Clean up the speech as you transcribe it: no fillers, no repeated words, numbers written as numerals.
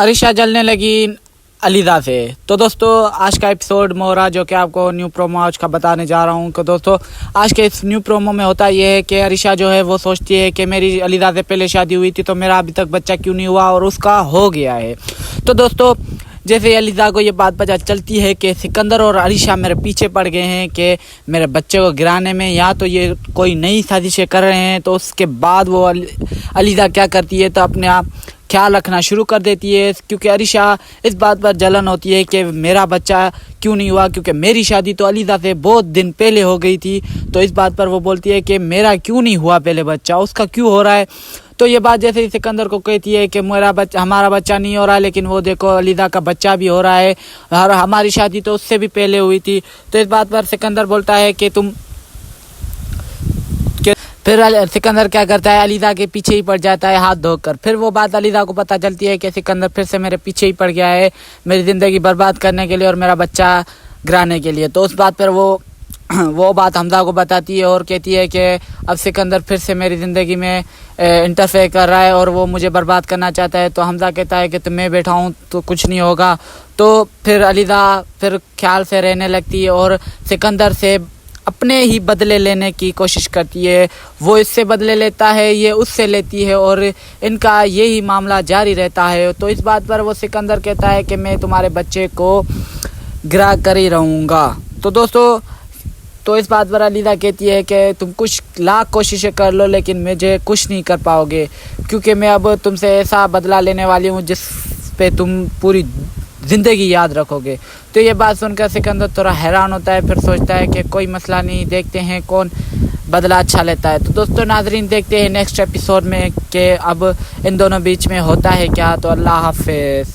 अरिशा जलने लगी अलीदा से। तो दोस्तों आज का एपिसोड मोरा जो कि आपको न्यू प्रोमो आज का बताने जा रहा हूँ। तो दोस्तों आज के इस न्यू प्रोमो में होता ये है कि अरिशा जो है वो सोचती है कि मेरी अलीदा से पहले शादी हुई थी तो मेरा अभी तक बच्चा क्यों नहीं हुआ, और उसका हो गया है। तो दोस्तों जैसे अलीदा को ये बात पता चलती है कि सिकंदर और अरिशा मेरे पीछे पड़ गए हैं कि मेरे बच्चे को गिराने में, या तो ये कोई नई साजिशें कर रहे हैं, तो उसके बाद वो अलीदा क्या करती है तो अपने आप ख्याल रखना शुरू कर देती है। क्योंकि अरिशा इस बात पर जलन होती है कि मेरा बच्चा क्यों नहीं हुआ, क्योंकि मेरी शादी तो अलीदा से बहुत दिन पहले हो गई थी। तो इस बात पर वो बोलती है कि मेरा क्यों नहीं हुआ पहले बच्चा, उसका क्यों हो रहा है। तो ये बात जैसे सिकंदर को कहती है कि हमारा बच्चा नहीं हो रहा, लेकिन वो देखो अलीदा का बच्चा भी हो रहा है, और हमारी शादी तो उससे भी पहले हुई थी। तो इस बात पर सिकंदर बोलता है कि फिर सिकंदर क्या करता है, अलीदा के पीछे ही पड़ जाता है हाथ धोकर। फिर वो बात अलीदा को पता चलती है कि सिकंदर फिर से मेरे पीछे ही पड़ गया है मेरी ज़िंदगी बर्बाद करने के लिए और मेरा बच्चा गिराने के लिए। तो उस बात पर वो बात हमजा को बताती है और कहती है कि अब सिकंदर फिर से मेरी ज़िंदगी में इंटरफेयर कर रहा है और वो मुझे बर्बाद करना चाहता है। तो हमजा कहता है कि तो मैं बैठा हूँ तो कुछ नहीं होगा। तो फिर अलीदा फिर ख्याल से रहने लगती है और सिकंदर से अपने ही बदले लेने की कोशिश करती है। वो इससे बदले लेता है, ये उससे लेती है, और इनका यही मामला जारी रहता है। तो इस बात पर वो सिकंदर कहता है कि मैं तुम्हारे बच्चे को गिरा कर ही रहूँगा। तो दोस्तों तो इस बात पर अलीदा कहती है कि तुम कुछ लाख कोशिशें कर लो लेकिन मुझे कुछ नहीं कर पाओगे, क्योंकि मैं अब तुमसे ऐसा बदला लेने वाली हूँ जिस पे तुम पूरी ज़िंदगी याद रखोगे। तो ये बात सुनकर सिकंदर थोड़ा हैरान होता है, फिर सोचता है कि कोई मसला नहीं, देखते हैं कौन बदला अच्छा लेता है। तो दोस्तों नाजरीन देखते हैं नेक्स्ट एपिसोड में कि अब इन दोनों बीच में होता है क्या। तो अल्लाह हाफिज़।